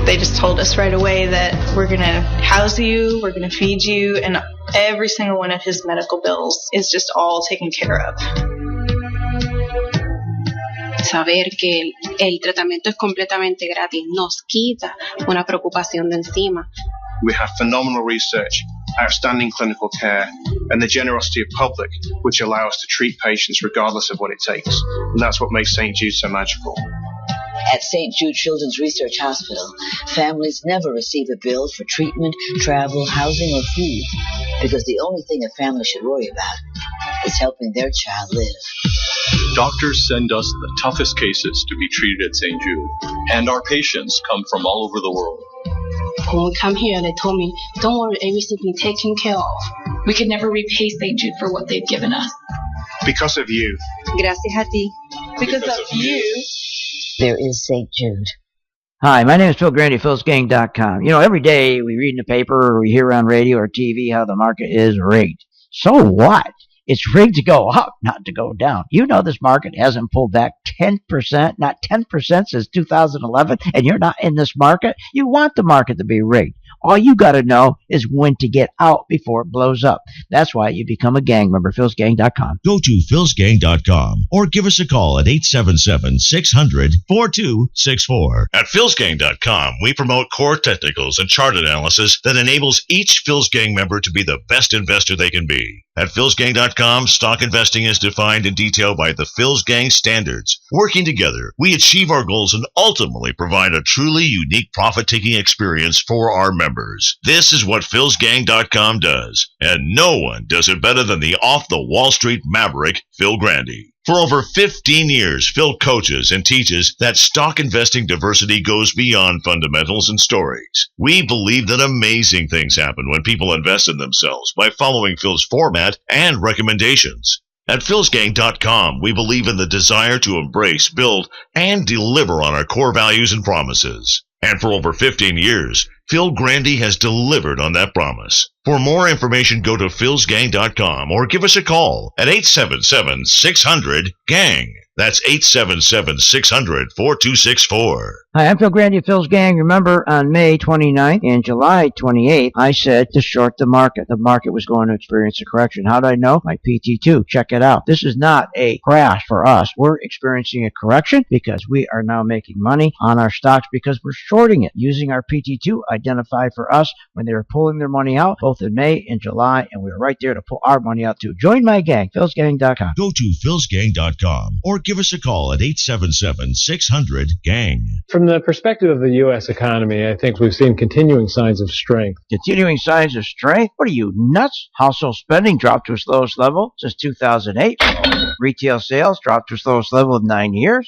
They just told us right away that we're going to house you, we're going to feed you, and every single one of his medical bills is just all taken care of. Saber que el tratamiento es completamente gratis nos quita una preocupación de encima. We have phenomenal research, outstanding clinical care, and the generosity of public, which allow us to treat patients regardless of what it takes. And that's what makes St. Jude so magical. At St. Jude Children's Research Hospital, families never receive a bill for treatment, travel, housing, or food, because the only thing a family should worry about is helping their child live. Doctors send us the toughest cases to be treated at St. Jude, and our patients come from all over the world. When we come here, they told me, don't worry, everything will be taken care of. We could never repay St. Jude for what they've given us. Because of you. Gracias a ti. Because of you. There is St. Jude. Hi, my name is Phil Grande, philsgang.com. You know, every day we read in the paper or we hear on radio or TV how the market is rigged. So what? It's rigged to go up, not to go down. You know this market hasn't pulled back 10%, not 10% since 2011, and you're not in this market. You want the market to be rigged. All you got to know is when to get out before it blows up. That's why you become a gang member, philsgang.com. Go to philsgang.com or give us a call at 877-600-4264. At philsgang.com, we promote core technicals and chart analysis that enables each Philsgang member to be the best investor they can be. At philsgang.com, stock investing is defined in detail by the Philsgang standards. Working together, we achieve our goals and ultimately provide a truly unique profit-taking experience for our members. This is what philsgang.com does, and no one does it better than the off-the-Wall Street maverick, Phil Grande. For over 15 years, Phil coaches and teaches that stock investing diversity goes beyond fundamentals and stories. We believe that amazing things happen when people invest in themselves by following Phil's format and recommendations. At philsgang.com, we believe in the desire to embrace, build, and deliver on our core values and promises. And for over 15 years, Phil Grande has delivered on that promise. For more information, go to philsgang.com or give us a call at 877-600-GANG. That's 877-600-4264. Hi, I'm Phil Grande of Phil's Gang. Remember, on May 29th and July 28th, I said to short the market. The market was going to experience a correction. How did I know? My PT2. Check it out. This is not a crash for us. We're experiencing a correction because we are now making money on our stocks because we're shorting it. Using our PT2 identified for us when they were pulling their money out, both in May and July, and we were right there to pull our money out too. Join my gang, philsgang.com. Go to philsgang.com or give us a call at 877-600-GANG. From the perspective of the U.S. economy, I think we've seen continuing signs of strength. Continuing signs of strength? What are you, nuts? Household spending dropped to its lowest level since 2008. Retail sales dropped to its lowest level in 9 years.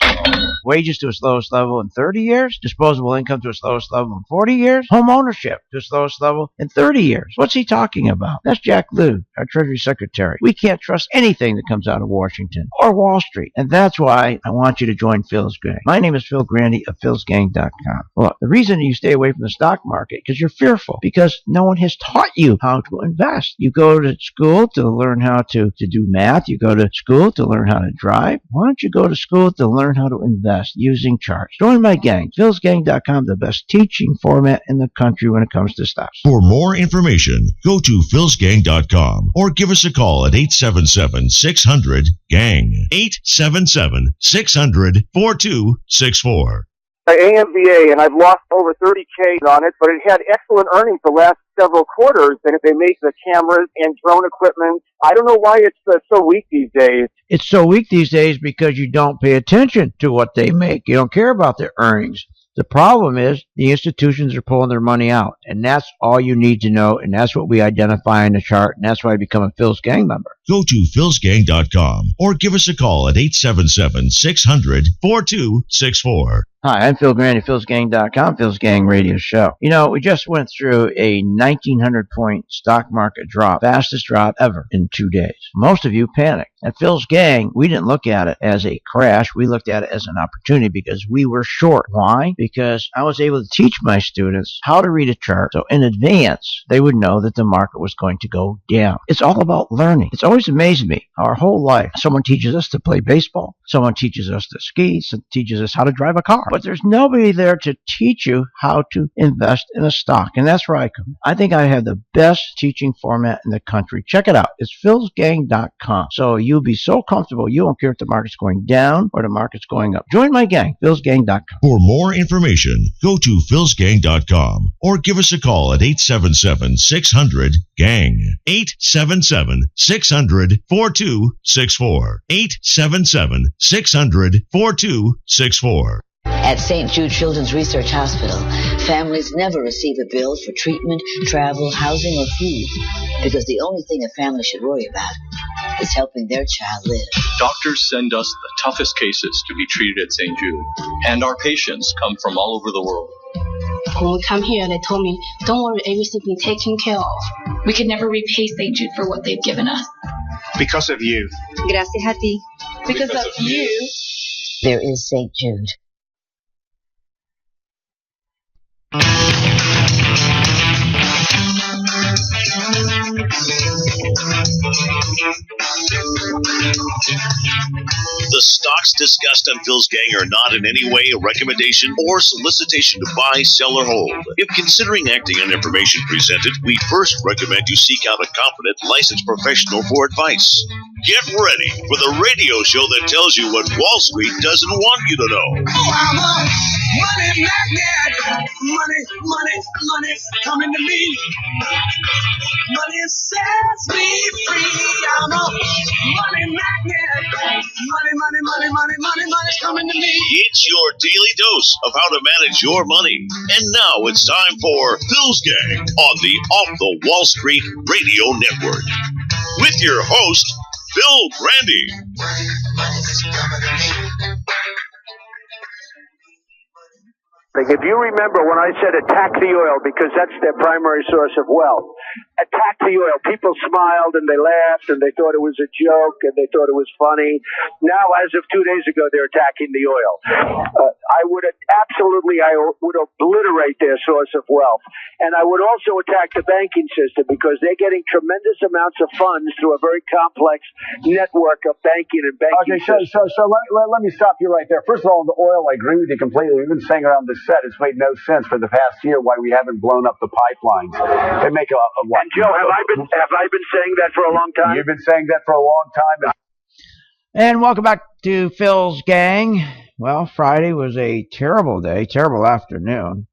Wages to its lowest level in 30 years. Disposable income to its lowest level in 40 years. Home ownership to its lowest level in 30 years. What's he talking about? That's Jack Lew, our Treasury Secretary. We can't trust anything that comes out of Washington or Wall Street. And that's why I want you to join Phil's Gang. My name is Phil Grande of philsgang.com. Well, the reason you stay away from the stock market because you're fearful, because no one has taught you how to invest. You go to school to learn how to do math. You go to school to learn how to drive. Why don't you go to school to learn how to invest using charts? Join my gang, philsgang.com, the best teaching format in the country when it comes to stocks. For more information, go to philsgang.com or give us a call at 877-600-GANG. 877-600-4264. AMVA, and I've lost over 30K on it, but it had excellent earnings the last several quarters, and if they make the cameras and drone equipment, I don't know why it's so weak these days. It's so weak these days because you don't pay attention to what they make. You don't care about their earnings. The problem is the institutions are pulling their money out, and that's all you need to know, and that's what we identify in the chart, and that's why I become a Phil's Gang member. Go to philsgang.com or give us a call at 877-600-4264. Hi, I'm Phil Grande, philsgang.com, Phil's Gang Radio Show. You know, we just went through a 1,900-point stock market drop, fastest drop ever in 2 days. Most of you panicked. At Phil's Gang, we didn't look at it as a crash. We looked at it as an opportunity because we were short. Why? Because I was able to teach my students how to read a chart, so in advance, they would know that the market was going to go down. It's all about learning. It's always amazed me, our whole life, someone teaches us to play baseball, someone teaches us to ski, someone teaches us how to drive a car. But there's nobody there to teach you how to invest in a stock. And that's where I come. I think I have the best teaching format in the country. Check it out. It's philsgang.com. So you'll be so comfortable. You don't care if the market's going down or the market's going up. Join my gang, philsgang.com. For more information, go to philsgang.com or give us a call at 877-600-GANG. 877-600-4264. 877-600-4264. At St. Jude Children's Research Hospital, families never receive a bill for treatment, travel, housing, or food because the only thing a family should worry about is helping their child live. Doctors send us the toughest cases to be treated at St. Jude, and our patients come from all over the world. When we come here, they told me, don't worry, everything will be taken care of. We could never repay St. Jude for what they've given us. Because of you. Gracias a ti. Because of you. There is St. Jude. The stocks discussed on Phil's Gang are not in any way a recommendation or solicitation to buy, sell, or hold. If considering acting on information presented, we first recommend you seek out a competent, licensed professional for advice. Get ready for the radio show that tells you what Wall Street doesn't want you to know. Oh, I'm a money magnet. Money coming to me. Money sets me free. I'm a money magnet. Money coming to me. It's your daily dose of how to manage your money. And now it's time for Phil's Gang on the Off the Wall Street Radio Network. With your host, Phil Grande. If you remember when I said attack the oil, because that's their primary source of wealth, attack the oil, people smiled and they laughed and they thought it was a joke and they thought it was funny. Now, as of 2 days ago, they're attacking the oil. I would obliterate their source of wealth. And I would also attack the banking system because they're getting tremendous amounts of funds through a very complex network of banking and banking systems. So let me stop you right there. First of all, on the oil, I agree with you completely. We've been saying around this set, it's made no sense for the past year why we haven't blown up the pipelines. They make a what? And Joe, have I been saying that for a long time? You've been saying that for a long time. And welcome back to Phil's Gang. Well, Friday was a terrible day, terrible afternoon.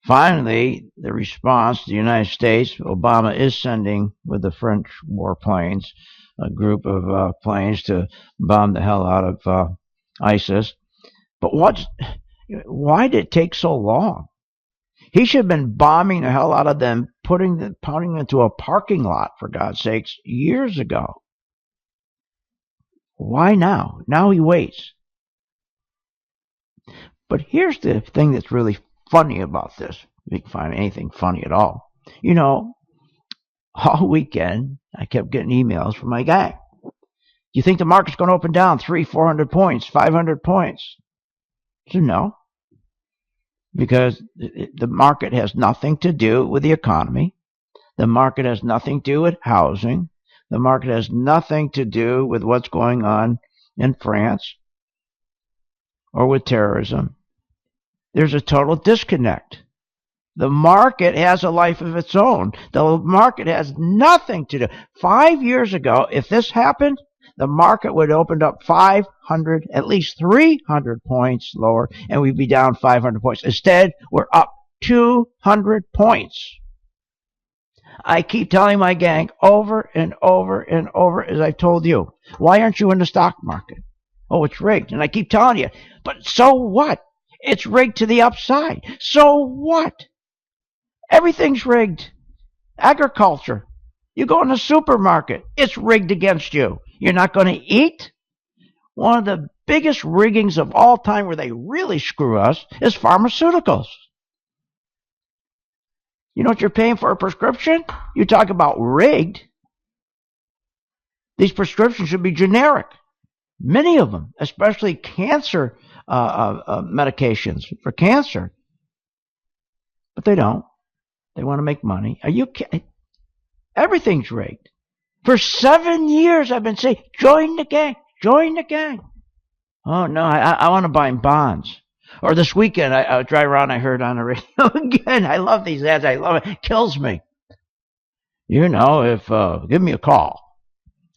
Finally, the response to the United States, Obama is sending with the French warplanes, a group of planes to bomb the hell out of ISIS. But why did it take so long? He should have been bombing the hell out of them, pounding them into a parking lot, for God's sakes, years ago. Why now? Now he waits. But here's the thing that's really funny about this. If you can find anything funny at all. You know, all weekend, I kept getting emails from my gang. Do you think the market's going to open down 300-400 points, 500 points? I said, no. Because the market has nothing to do with the economy. The market has nothing to do with housing. The market has nothing to do with what's going on in France or with terrorism. There's a total disconnect. The market has a life of its own. The market has nothing to do. 5 years ago, if this happened, the market would have opened up 500, at least 300 points lower, and we'd be down 500 points. Instead, we're up 200 points. I keep telling my gang over and over and over, as I've told you, why aren't you in the stock market? Oh, it's rigged. And I keep telling you, but so what? It's rigged to the upside. So what? Everything's rigged. Agriculture. You go in the supermarket, it's rigged against you. You're not going to eat? One of the biggest riggings of all time where they really screw us is pharmaceuticals. You know what you're paying for a prescription? You talk about rigged. These prescriptions should be generic. Many of them, especially cancer medications for cancer. But they don't. They want to make money. Are you kidding? Everything's rigged. For 7 years I've been saying, join the gang, join the gang. Oh, no, I want to buy bonds. Or this weekend, I was driving around, I heard on the radio again. I love these ads. I love it. It kills me. Give me a call.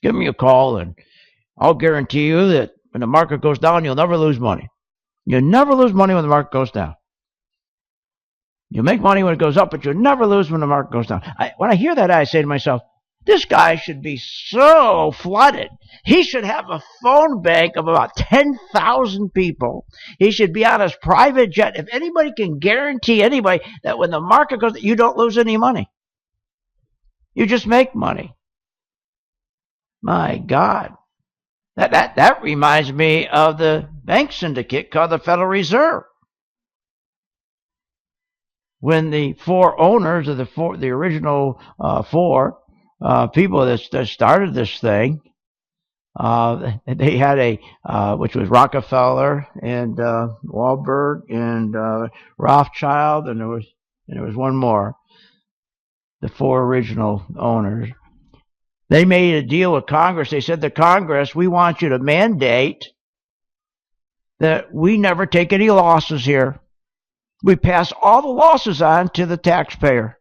Give me a call, and I'll guarantee you that when the market goes down, you'll never lose money. You'll never lose money when the market goes down. You make money when it goes up, but you'll never lose when the market goes down. When I hear that, I say to myself, this guy should be so flooded. He should have a phone bank of about 10,000 people. He should be on his private jet. If anybody can guarantee anybody that when the market goes, you don't lose any money. You just make money. My God. That reminds me of the bank syndicate called the Federal Reserve. When the four owners of the original four people that started this thing, they had which was Rockefeller and Wahlberg and Rothschild, and there was one more. The four original owners. They made a deal with Congress. They said to Congress, we want you to mandate that we never take any losses here. We pass all the losses on to the taxpayer.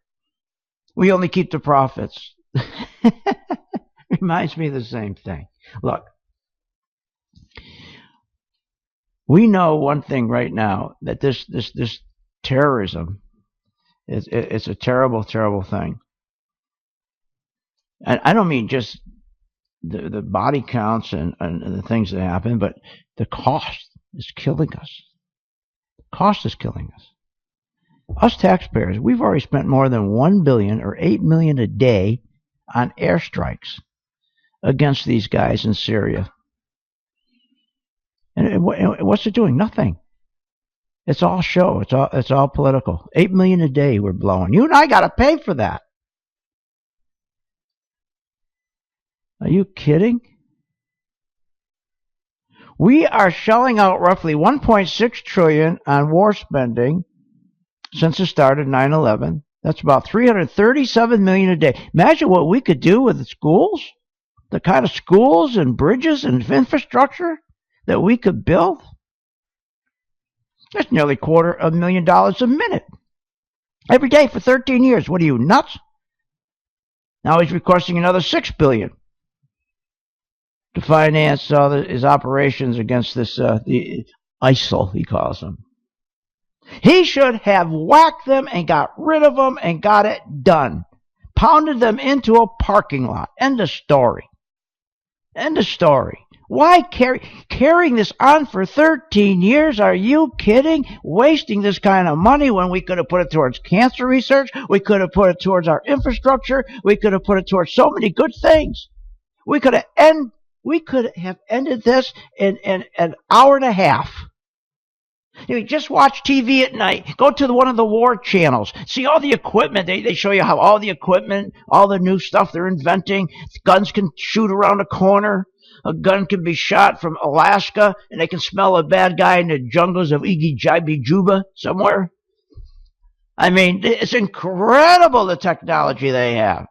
We only keep the profits. Reminds me of the same thing. Look, we know one thing right now, that this terrorism, it's a terrible, terrible thing. And I don't mean just the body counts and the things that happen, but the cost is killing us. The cost is killing us. Us taxpayers, we've already spent more than $1 billion or $8 million a day on airstrikes against these guys in Syria. And what's it doing? Nothing. It's all show. It's all political. $8 million a day we're blowing. You and I got to pay for that. Are you kidding? We are shelling out roughly $1.6 trillion on war spending since it started 9/11. That's about $337 million a day. Imagine what we could do with the schools, the kind of schools and bridges and infrastructure that we could build. That's nearly $250,000 a minute. Every day for 13 years. What are you, nuts? Now he's requesting another $6 billion to finance his operations against this the ISIL, he calls them. He should have whacked them and got rid of them and got it done. Pounded them into a parking lot. End of story. End of story. Why carrying this on for 13 years? Are you kidding? Wasting this kind of money when we could have put it towards cancer research. We could have put it towards our infrastructure. We could have put it towards so many good things. We could have ended this in an hour and a half. You just watch TV at night. Go to one of the war channels. See all the equipment. They show you how all the equipment, all the new stuff they're inventing. Guns can shoot around a corner. A gun can be shot from Alaska, and they can smell a bad guy in the jungles of Juba somewhere. I mean, it's incredible the technology they have.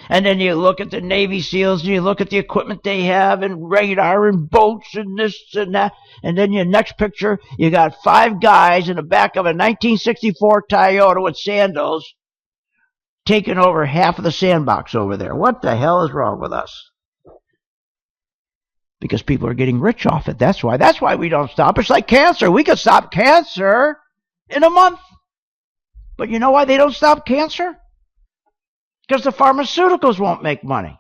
And then you look at the Navy SEALs, and you look at the equipment they have, and radar, and boats, and this and that. And then your next picture, you got 5 guys in the back of a 1964 Toyota with sandals taking over half of the sandbox over there. What the hell is wrong with us? Because people are getting rich off it. That's why. That's why we don't stop. It's like cancer. We could stop cancer in a month. But you know why they don't stop cancer? Because the pharmaceuticals won't make money.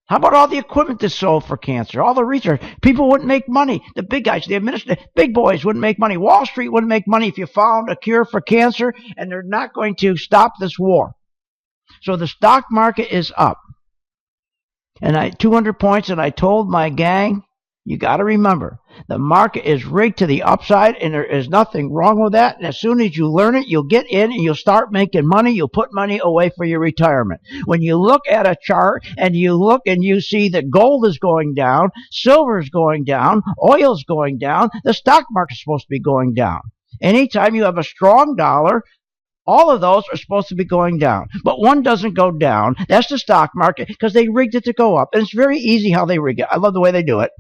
How about all the equipment that's sold for cancer? All the research. People wouldn't make money. The big guys, the big boys wouldn't make money. Wall Street wouldn't make money if you found a cure for cancer, and they're not going to stop this war. So the stock market is up. And 200 points, and I told my gang, you got to remember, the market is rigged to the upside, and there is nothing wrong with that. And as soon as you learn it, you'll get in and you'll start making money. You'll put money away for your retirement. When you look at a chart and you look and you see that gold is going down, silver is going down, oil is going down, the stock market is supposed to be going down. Anytime you have a strong dollar, all of those are supposed to be going down. But one doesn't go down. That's the stock market, because they rigged it to go up. And it's very easy how they rig it. I love the way they do it.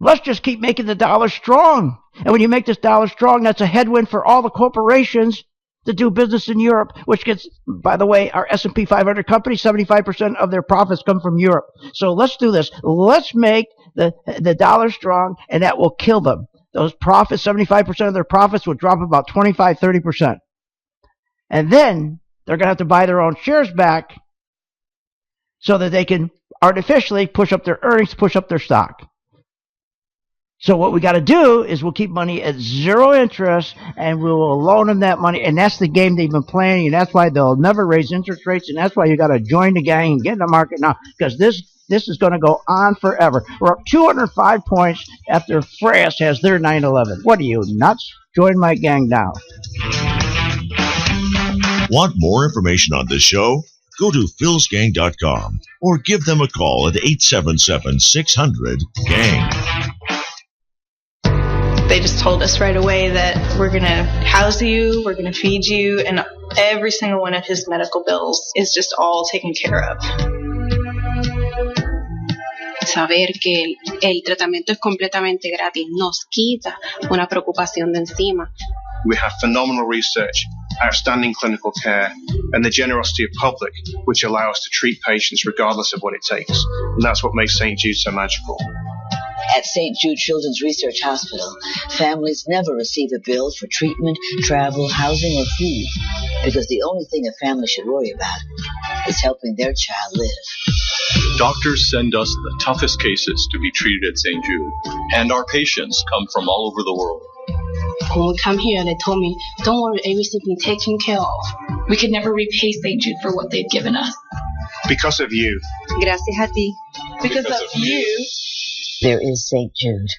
Let's just keep making the dollar strong. And when you make this dollar strong, that's a headwind for all the corporations that do business in Europe, which gets, by the way, our S&P 500 companies, 75% of their profits come from Europe. So let's do this. Let's make the dollar strong, and that will kill them. Those profits, 75% of their profits will drop about 25, 30%. And then they're going to have to buy their own shares back so that they can artificially push up their earnings, push up their stock. So what we got to do is we'll keep money at zero interest, and we will loan them that money. And that's the game they've been playing, and that's why they'll never raise interest rates. And that's why you got to join the gang and get in the market now, because this is going to go on forever. We're up 205 points after France has their 9/11. What are you, nuts? Join my gang now. Want more information on this show? Go to philsgang.com or give them a call at 877-600-GANG. They just told us right away that we're going to house you, we're going to feed you, and every single one of his medical bills is just all taken care of. Saber que el tratamiento es completamente gratis nos quita una preocupación de encima. We have phenomenal research, outstanding clinical care, and the generosity of public, which allow us to treat patients regardless of what it takes. And that's what makes St. Jude so magical. At St. Jude Children's Research Hospital, families never receive a bill for treatment, travel, housing, or food, because the only thing a family should worry about is helping their child live. Doctors send us the toughest cases to be treated at St. Jude, and our patients come from all over the world. When we come here, they told me, don't worry, everything will be taken care of. We could never repay St. Jude for what they've given us. Because of you. Gracias a ti. Because of you. There is St. Jude.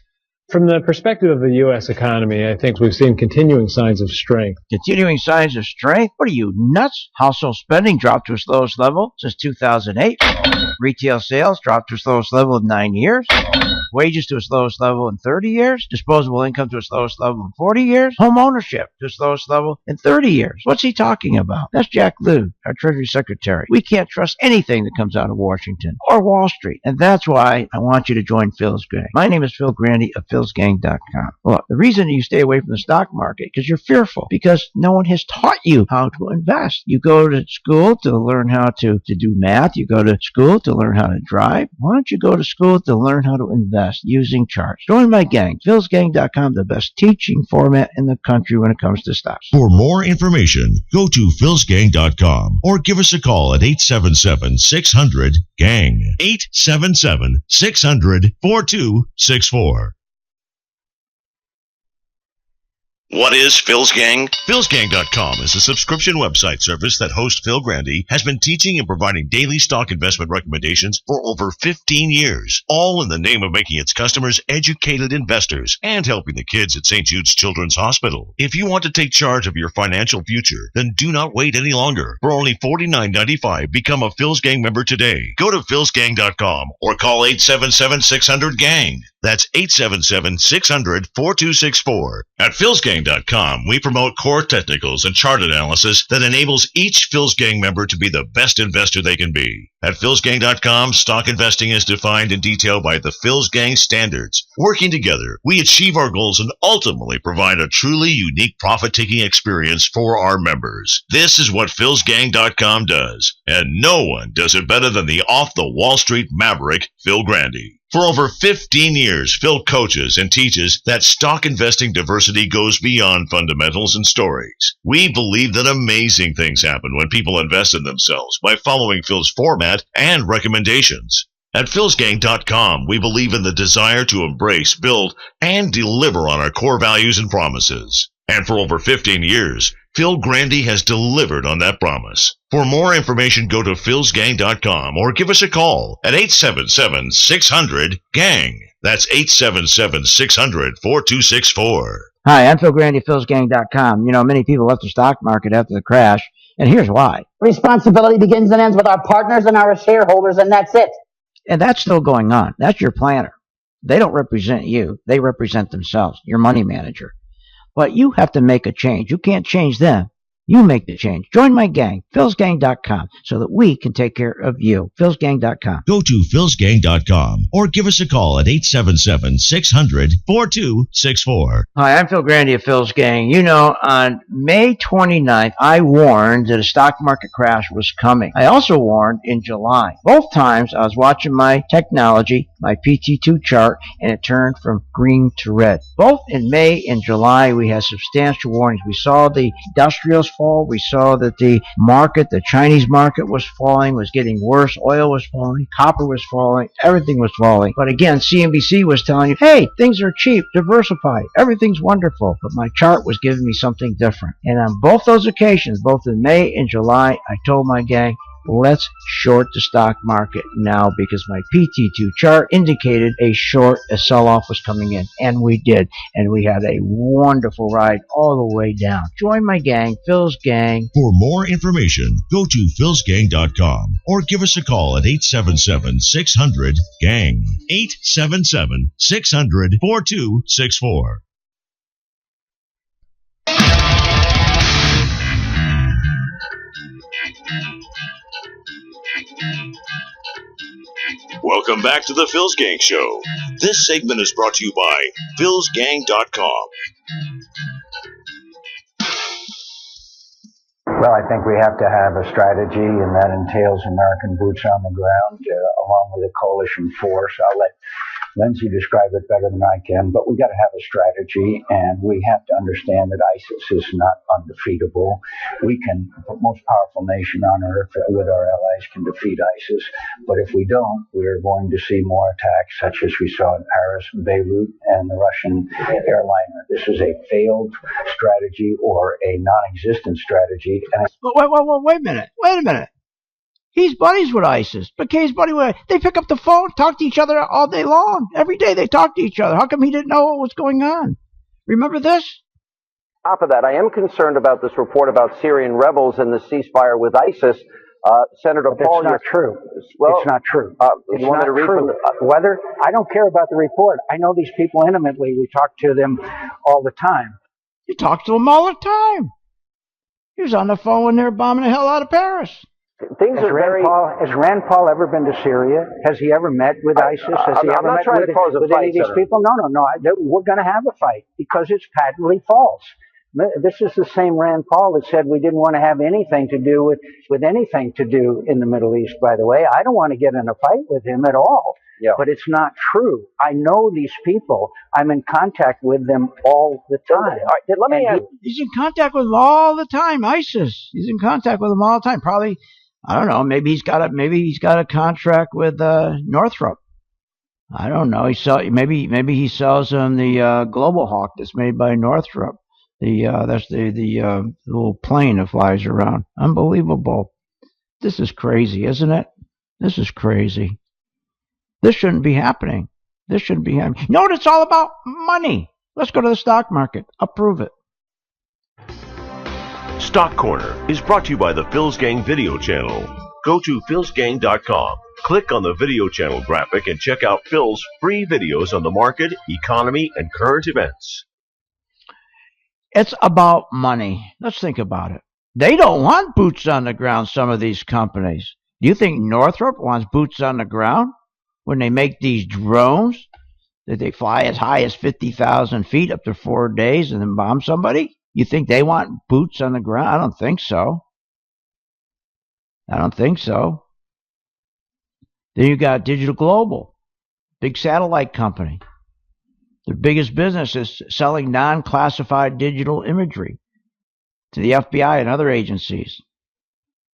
From the perspective of the U.S. economy, I think we've seen continuing signs of strength. Continuing signs of strength? What are you, nuts? Household spending dropped to its lowest level since 2008. Retail sales dropped to its lowest level in 9 years. Wages to its lowest level in 30 years. Disposable income to its lowest level in 40 years. Home ownership to its lowest level in 30 years. What's he talking about? That's Jack Lew, our Treasury Secretary. We can't trust anything that comes out of Washington or Wall Street. And that's why I want you to join Phil's Gang. My name is Phil Grande of philsgang.com. Well, the reason you stay away from the stock market because you're fearful, because no one has taught you how to invest. You go to school to learn how to do math. You go to school to learn how to drive. Why don't you go to school to learn how to invest using charts? Join my gang, philsgang.com, the best teaching format in the country when it comes to stocks. For more information, go to philsgang.com or give us a call at 877-600-GANG. 877-600-4264. What is Phil's Gang? Phil'sGang.com is a subscription website service that host Phil Grande has been teaching and providing daily stock investment recommendations for over 15 years, all in the name of making its customers educated investors and helping the kids at St. Jude's Children's Hospital. If you want to take charge of your financial future, then do not wait any longer. For only $49.95, become a Phil's Gang member today. Go to philsgang.com or call 877-600-GANG. That's 877-600-4264. At philsgang.com, we promote core technicals and chart analysis that enables each Phil's Gang member to be the best investor they can be. At philsgang.com, stock investing is defined in detail by the Phil's Gang standards. Working together, we achieve our goals and ultimately provide a truly unique profit-taking experience for our members. This is what philsgang.com does, and no one does it better than the off-the-Wall Street maverick, Phil Grande. For over 15 years, Phil coaches and teaches that stock investing diversity goes beyond fundamentals and stories. We believe that amazing things happen when people invest in themselves by following Phil's format and recommendations. At philsgang.com, we believe in the desire to embrace, build, and deliver on our core values and promises. And for over 15 years, Phil Grande has delivered on that promise. For more information, go to philsgang.com or give us a call at 877-600-GANG. That's 877-600-4264. Hi, I'm Phil Grande of philsgang.com. You know, many people left the stock market after the crash, and here's why. Responsibility begins and ends with our partners and our shareholders, and that's it. And that's still going on. That's your planner. They don't represent you. They represent themselves, your money manager. But you have to make a change. You can't change them. You make the change. Join my gang, philsgang.com, so that we can take care of you. philsgang.com. Go to philsgang.com or give us a call at 877-600-4264. Hi, I'm Phil Grande of Phil's Gang. You know, on May 29th, I warned that a stock market crash was coming. I also warned in July. Both times, I was watching my technology, my PT2 chart, and it turned from green to red. Both in May and July, we had substantial warnings. We saw the industrials fall. We saw that the market, the Chinese market, was falling, was getting worse. Oil was falling. Copper was falling. Everything was falling. But again, CNBC was telling you, hey, things are cheap. Diversify. Everything's wonderful. But my chart was giving me something different. And on both those occasions, both in May and July, I told my gang, let's short the stock market now, because my PT2 chart indicated a sell-off was coming in. And we did. And we had a wonderful ride all the way down. Join my gang, Phil's Gang. For more information, go to philsgang.com or give us a call at 877-600-GANG. 877-600-4264. Welcome back to the Phil's Gang Show. This segment is brought to you by philsgang.com. Well, I think we have to have a strategy, and that entails American boots on the ground, along with a coalition force. I'll let Lindsay describe it better than I can, but we got to have a strategy, and we have to understand that ISIS is not undefeatable. We can, the most powerful nation on earth with our allies, can defeat ISIS, but if we don't, we're going to see more attacks, such as we saw in Paris, Beirut, and the Russian airliner. This is a failed strategy or a non-existent strategy. And Wait a minute. He's buddies with ISIS. McKay's buddy with They pick up the phone, talk to each other all day long. Every day they talk to each other. How come he didn't know what was going on? Remember this? On top of that, I am concerned about this report about Syrian rebels and the ceasefire with ISIS. Senator Paul, that's not true. Well, it's not true. You want me to read from whether I don't care about the report. I know these people intimately. We talk to them all the time. You talk to them all the time. He was on the phone when they were bombing the hell out of Paris. Things has are very. Has Rand Paul ever been to Syria? Has he ever met with ISIS? Has he ever met with any of these people? No. We're going to have a fight because it's patently false. This is the same Rand Paul that said we didn't want to have anything to do with anything to do in the Middle East, by the way. I don't want to get in a fight with him at all. Yeah. But it's not true. I know these people. I'm in contact with them all the time. All right, let me ask. He's in contact with them all the time, ISIS. He's in contact with them all the time. Probably, I don't know, maybe he's got a contract with Northrop. I don't know. Maybe he sells them the Global Hawk that's made by Northrop. That's the little plane that flies around. Unbelievable. This is crazy, isn't it? This is crazy. This shouldn't be happening. You know what it's all about? Money. Let's go to the stock market. Approve it. Stock Corner is brought to you by the Phil's Gang video channel. Go to philsgang.com. Click on the video channel graphic and check out Phil's free videos on the market, economy, and current events. It's about money. Let's think about it. They don't want boots on the ground, some of these companies. Do you think Northrop wants boots on the ground when they make these drones that they fly as high as 50,000 feet up to 4 days and then bomb somebody? You think they want boots on the ground? I don't think so. Then you got Digital Global, big satellite company. Their biggest business is selling non-classified digital imagery to the FBI and other agencies.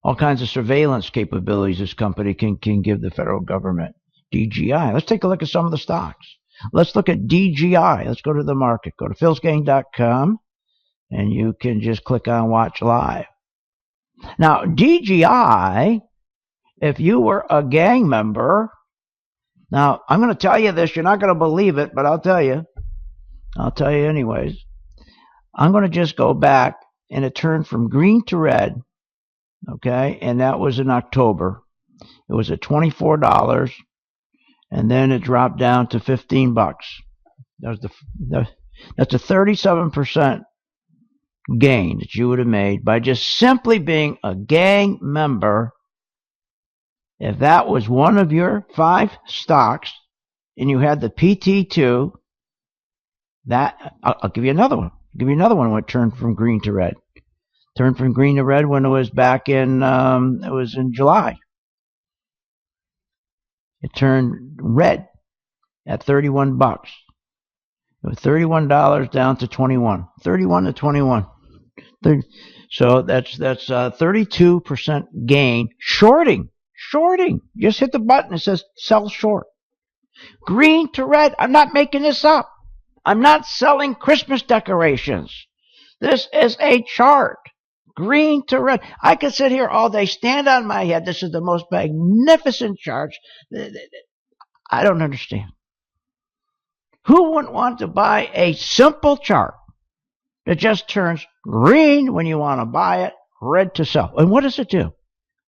All kinds of surveillance capabilities this company can give the federal government. DGI. Let's take a look at some of the stocks. Let's look at DGI. Let's go to the market. Go to philsgang.com, and you can just click on Watch Live. Now, DGI, if you were a gang member, now, I'm going to tell you this. You're not going to believe it, but I'll tell you. I'll tell you anyways. I'm going to just go back, and it turned from green to red, okay? And that was in October. It was at $24, and then it dropped down to $15. That's a 37% gain that you would have made by just simply being a gang member, if that was one of your 5 stocks and you had the PT2, that I'll give you another one. I'll give you another one when it turned from green to red. Turned from green to red when it was back in it was in July. It turned red at $31. It was $31 down to 21. 31 to 21. So that's 32% gain. Shorting. Just hit the button. It says sell short. Green to red. I'm not making this up. I'm not selling Christmas decorations. This is a chart. Green to red. I could sit here all day, stand on my head. This is the most magnificent chart. I don't understand. Who wouldn't want to buy a simple chart that just turns green when you want to buy it, red to sell? And what does it do?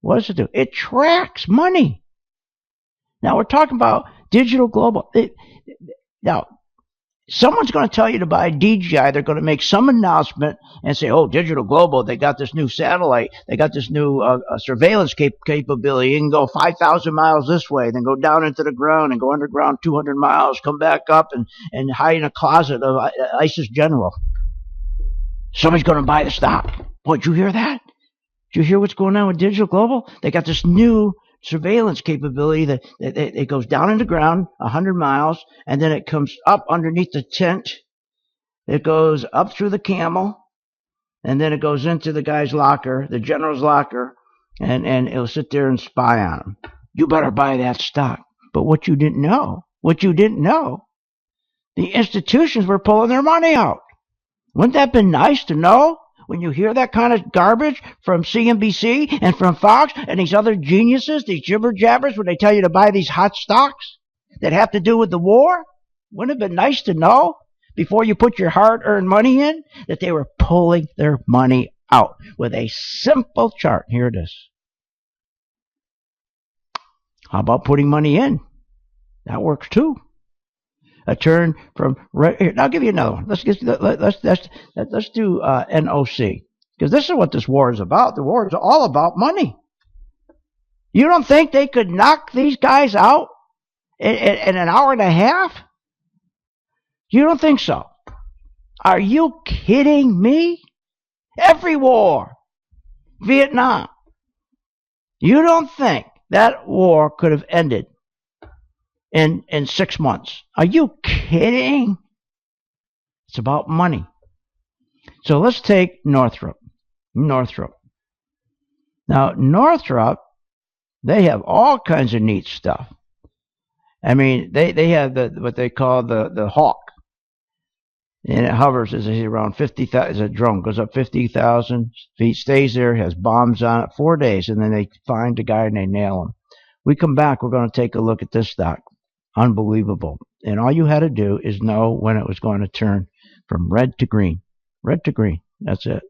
It tracks money. Now, we're talking about digital global. Now, someone's going to tell you to buy DJI. They're going to make some announcement and say, oh, digital global, they got this new satellite. They got this new surveillance capability. You can go 5,000 miles this way, then go down into the ground and go underground 200 miles, come back up and hide in a closet of ISIS general. Somebody's going to buy the stock. Boy, did you hear that? Did you hear what's going on with digital global? They got this new surveillance capability that it goes down in the ground 100 miles, and then it comes up underneath the tent. It goes up through the camel, and then it goes into the guy's locker, the general's locker, and it'll sit there and spy on him. You better buy that stock. But what you didn't know, the institutions were pulling their money out. Wouldn't that have been nice to know? When you hear that kind of garbage from CNBC and from Fox and these other geniuses, these jibber jabbers, when they tell you to buy these hot stocks that have to do with the war, wouldn't it have been nice to know before you put your hard-earned money in that they were pulling their money out with a simple chart? Here it is. How about putting money in? That works too. A turn from right here. I'll give you another one. Let's do NOC, because this is what this war is about. The war is all about money. You don't think they could knock these guys out in an hour and a half? You don't think so? Are you kidding me? Every war, Vietnam. You don't think that war could have ended in 6 months? Are you kidding? It's about money. So let's take Northrop. Now, Northrop, they have all kinds of neat stuff. I mean, they have what they call the Hawk. And it hovers around 50,000. It's a drone, goes up 50,000 feet, stays there, has bombs on it 4 days, and then they find the guy and they nail him. We come back, we're going to take a look at this stock. Unbelievable. And all you had to do is know when it was going to turn from red to green. Red to green. That's it.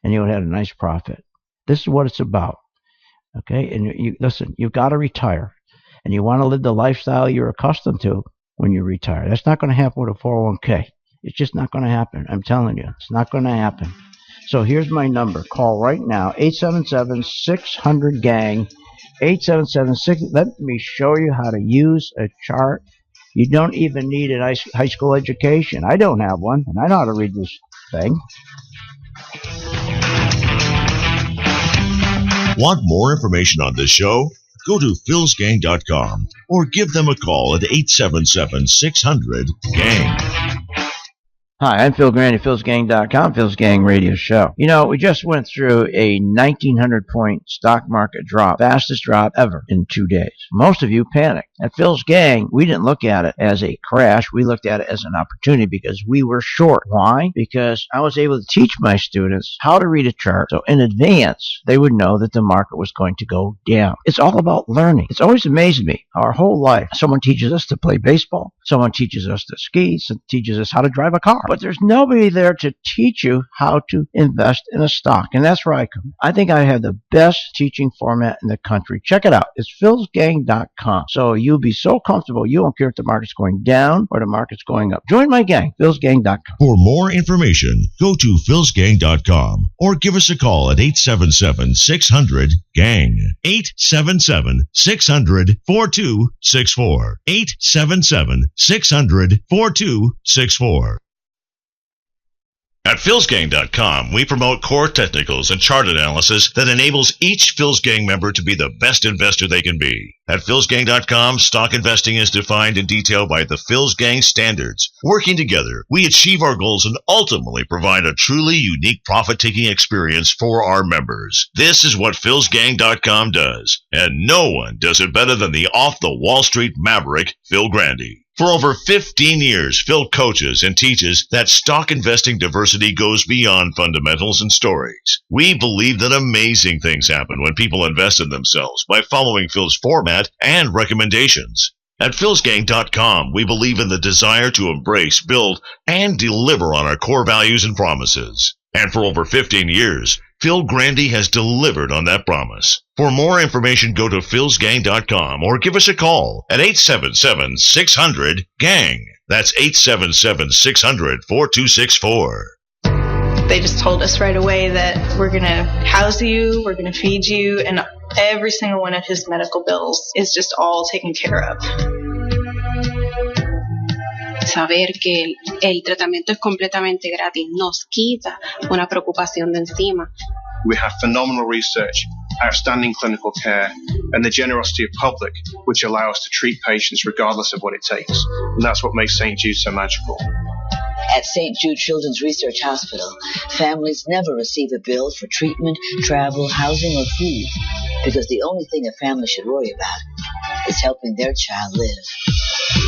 And you would have a nice profit. This is what it's about. Okay? And you listen, you've got to retire. And you want to live the lifestyle you're accustomed to when you retire. That's not going to happen with a 401k. It's just not going to happen. I'm telling you. It's not going to happen. So here's my number. Call right now. 877-600-GANG. 877-6. Let me show you how to use a chart. You don't even need a high school education. I don't have one, and I know how to read this thing. Want more information on this show? Go to philsgang.com or give them a call at 877-600-GANG. Hi, I'm Phil Grande at philsgang.com, Phil's Gang Radio Show. You know, we just went through a 1,900-point stock market drop, fastest drop ever in 2 days. Most of you panicked. At Phil's Gang, we didn't look at it as a crash. We looked at it as an opportunity because we were short. Why? Because I was able to teach my students how to read a chart, so in advance, they would know that the market was going to go down. It's all about learning. It's always amazed me, our whole life, someone teaches us to play baseball, someone teaches us to ski, someone teaches us how to drive a car. but there's nobody there to teach you how to invest in a stock. And that's where I come. I think I have the best teaching format in the country. Check it out. It's philsgang.com. So you'll be so comfortable. You don't care if the market's going down or the market's going up. Join my gang, philsgang.com. For more information, go to philsgang.com or give us a call at 877-600-GANG. 877-600-4264. 877-600-4264. At philsgang.com, we promote core technicals and chart analysis that enables each Philsgang member to be the best investor they can be. At philsgang.com, stock investing is defined in detail by the Philsgang standards. Working together, we achieve our goals and ultimately provide a truly unique profit-taking experience for our members. This is what philsgang.com does, and no one does it better than the off-the-Wall Street maverick, Phil Grande. For over 15 years, Phil coaches and teaches that stock investing diversity goes beyond fundamentals and stories. We believe that amazing things happen when people invest in themselves by following Phil's format and recommendations. At philsgang.com, we believe in the desire to embrace, build, and deliver on our core values and promises. And for over 15 years, Phil Grande has delivered on that promise. For more information, go to philsgang.com or give us a call at 877-600-GANG. That's 877-600-4264. They just told us right away that we're going to house you, we're going to feed you, and every single one of his medical bills is just all taken care of. Saber que el tratamiento es completamente gratis nos quita una preocupación de encima. We have phenomenal research, outstanding clinical care, and the generosity of public, which allow us to treat patients regardless of what it takes. And that's what makes St. Jude so magical. At St. Jude Children's Research Hospital, families never receive a bill for treatment, travel, housing, or food, because the only thing a family should worry about is helping their child live.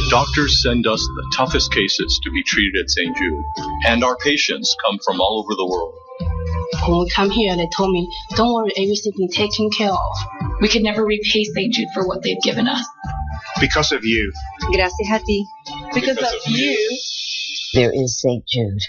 Doctors send us the toughest cases to be treated at St. Jude, and our patients come from all over the world. When we come here, they told me, don't worry, everything's been taken care of. We could never repay St. Jude for what they've given us. Because of you. Gracias a ti. Because of you. There is St. Jude.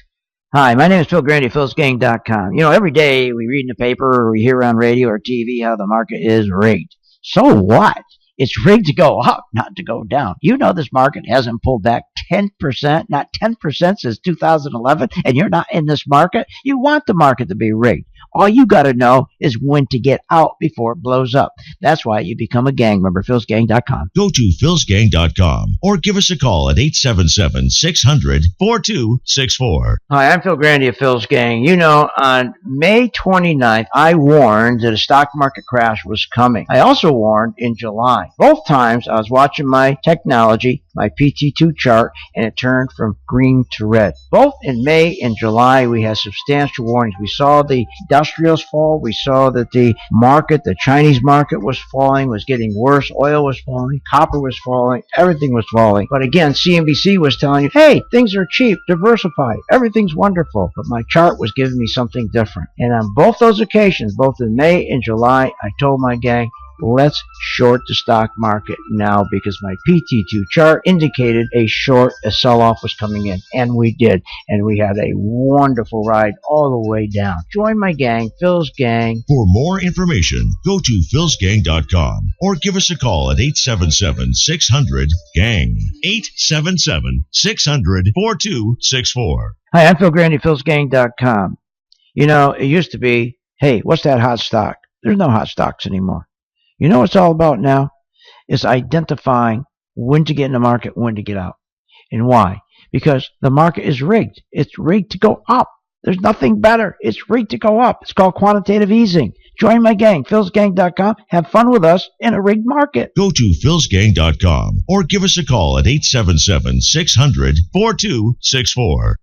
Hi, my name is Phil Grande, philsgang.com. You know, every day we read in the paper or we hear on radio or TV how the market is rigged. So what? It's rigged to go up, not to go down. You know this market hasn't pulled back 10%, not 10% since 2011, and you're not in this market. You want the market to be rigged. All you got to know is when to get out before it blows up. That's why you become a gang member, philsgang.com. Go to philsgang.com or give us a call at 877-600-4264. Hi, I'm Phil Grande of Phil's Gang. You know, on May 29th, I warned that a stock market crash was coming. I also warned in July. Both times I was watching my technology, my PT2 chart, and it turned from green to red. Both in May and July, we had substantial warnings. We saw the industrials fall. We saw that the market, the Chinese market was falling, was getting worse. Oil was falling. Copper was falling. Everything was falling. But again, CNBC was telling you, hey, things are cheap. Diversify. Everything's wonderful. But my chart was giving me something different. And on both those occasions, both in May and July, I told my gang, let's short the stock market now, because my PT2 chart indicated a sell-off was coming in, and we did, and we had a wonderful ride all the way down. Join my gang, Phil's Gang. For more information, go to philsgang.com or give us a call at 877-600-GANG. 877-600-4264. Hi, I'm Phil Grande, philsgang.com. You know, it used to be, hey, what's that hot stock? There's no hot stocks anymore. You know what it's all about now? It's identifying when to get in the market, when to get out. And why? Because the market is rigged. It's rigged to go up. There's nothing better. It's rigged to go up. It's called quantitative easing. Join my gang, philsgang.com. Have fun with us in a rigged market. Go to philsgang.com or give us a call at 877-600-4264.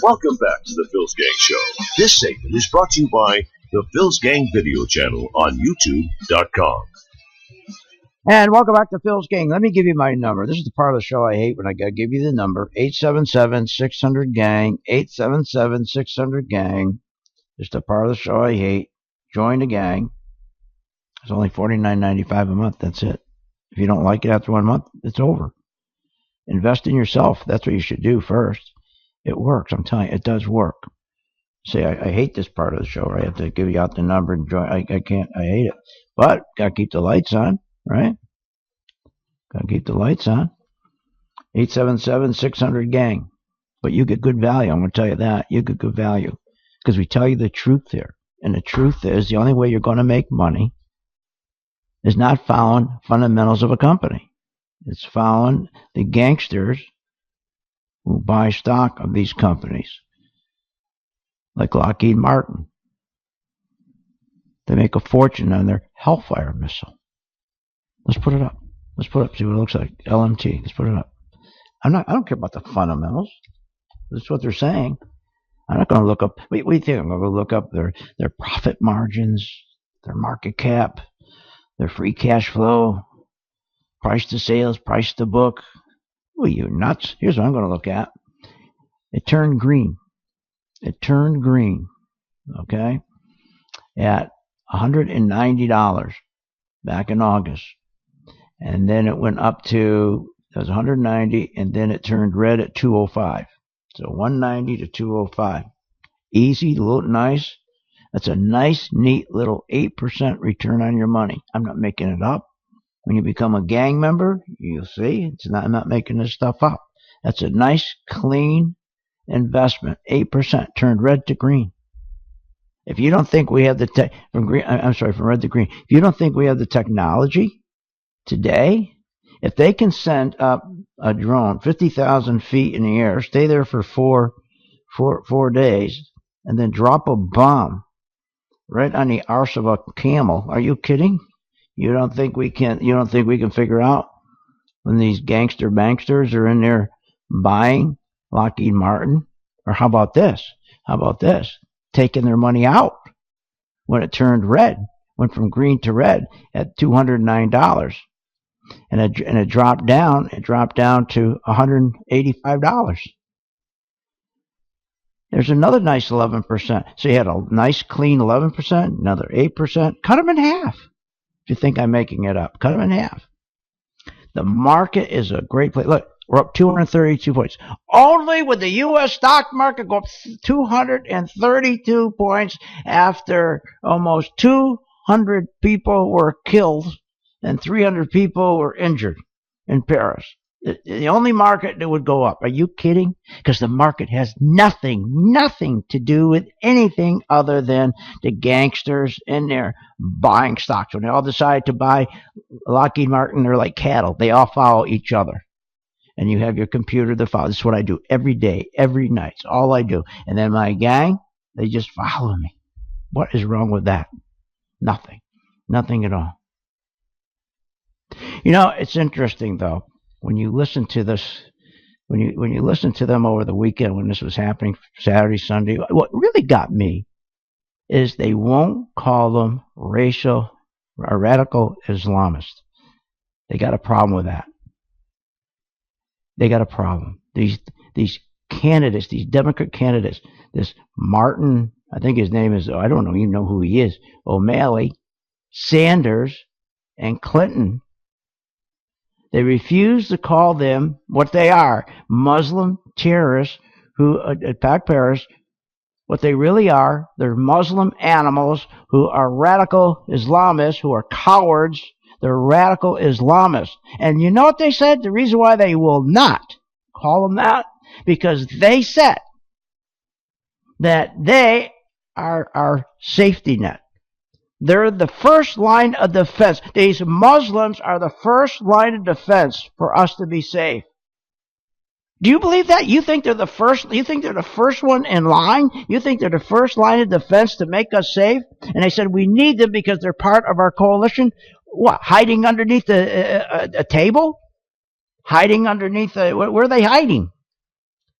Welcome back to the Phil's Gang Show. This segment is brought to you by the Phil's Gang video channel on YouTube.com. And welcome back to Phil's Gang. Let me give you my number. This is the part of the show I hate when I gotta give you the number. 877-600-GANG. 877-600-GANG. It's the part of the show I hate. Join the gang. It's only $49.95 a month. That's it. If you don't like it after 1 month, it's over. Invest in yourself. That's what you should do first. It works. I'm telling you, it does work. Say, I hate this part of the show. Right? I have to give you out the number and join. I can't. I hate it. But gotta keep the lights on, right? Gotta keep the lights on. 877-600-GANG. But you get good value. I'm gonna tell you that. You get good value because we tell you the truth here. And the truth is, the only way you're going to make money is not following fundamentals of a company. It's following the gangsters who buy stock of these companies, like Lockheed Martin. They make a fortune on their Hellfire missile. Let's put it up. Let's put it up. See what it looks like. LMT. Let's put it up. I don't care about the fundamentals. That's what they're saying. I'm not going to look up. What do you think? I'm going to look up their profit margins, their market cap, their free cash flow, price to sales, price to book. Are you nuts? Here's what I'm going to look at. It turned green. It turned green. Okay, at $190 back in August, and then it went up to it was 190, and then it turned red at 205. So 190 to 205. Easy, little nice. That's a nice, neat little 8% return on your money. I'm not making it up. When you become a gang member, you'll see. I'm not making this stuff up. That's a nice, clean investment. 8% turned red to green. If you don't think we have the from red to green. If you don't think we have the technology today, if they can send up a drone 50,000 feet in the air, stay there for four days, and then drop a bomb right on the arse of a camel, are you kidding? You don't think we can figure out when these gangster banksters are in there buying Lockheed Martin? Or how about this? Taking their money out when it turned red, went from green to red at $209. And it dropped down. It dropped down to $185. There's another nice 11%. So you had a nice clean 11%, another 8%. Cut them in half. If you think I'm making it up, cut them in half. The market is a great place. Look, we're up 232 points. Only with the U.S. stock market go up 232 points after almost 200 people were killed and 300 people were injured in Paris. The only market that would go up. Are you kidding? Because the market has nothing to do with anything other than the gangsters in there buying stocks. When they all decide to buy Lockheed Martin, they're like cattle. They all follow each other. And you have your computer to follow. This is what I do every day, every night. It's all I do. And then my gang, they just follow me. What is wrong with that? Nothing. Nothing at all. You know, it's interesting, though. When you listen to this, when you listen to them over the weekend when this was happening, Saturday, Sunday, what really got me is they won't call them racial or radical Islamists. They got a problem with that. They got a problem. These candidates, these Democrat candidates, this Martin, I think his name is, I don't even know who he is, O'Malley, Sanders, and Clinton. They refuse to call them what they are, Muslim terrorists who attack Paris. What they really are, they're Muslim animals who are radical Islamists, who are cowards. They're radical Islamists. And you know what they said? The reason why they will not call them that? Because they said that they are our safety net. They're the first line of defense. These Muslims are the first line of defense for us to be safe. Do you believe that? You think they're the first? You think they're the first one in line? You think they're the first line of defense to make us safe? And they said we need them because they're part of our coalition. What? Hiding underneath a table? Hiding underneath where are they hiding?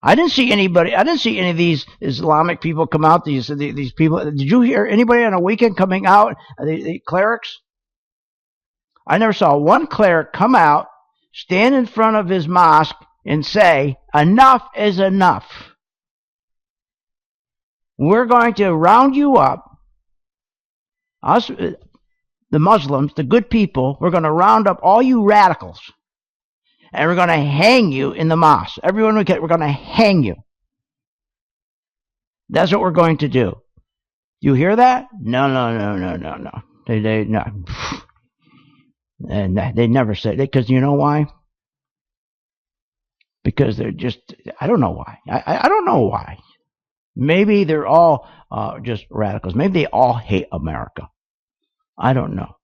I didn't see anybody. I didn't see any of these Islamic people come out. These people. Did you hear anybody on a weekend coming out? The clerics. I never saw one cleric come out, stand in front of his mosque, and say, enough is enough. We're going to round you up. Us, the Muslims, the good people, we're going to round up all you radicals. And we're going to hang you in the mosque. Everyone we get, we're going to hang you. That's what we're going to do. You hear that? No. They no. And they never said it, because you know why? Because they're just, I don't know why. I don't know why. Maybe they're all just radicals. Maybe they all hate America. I don't know.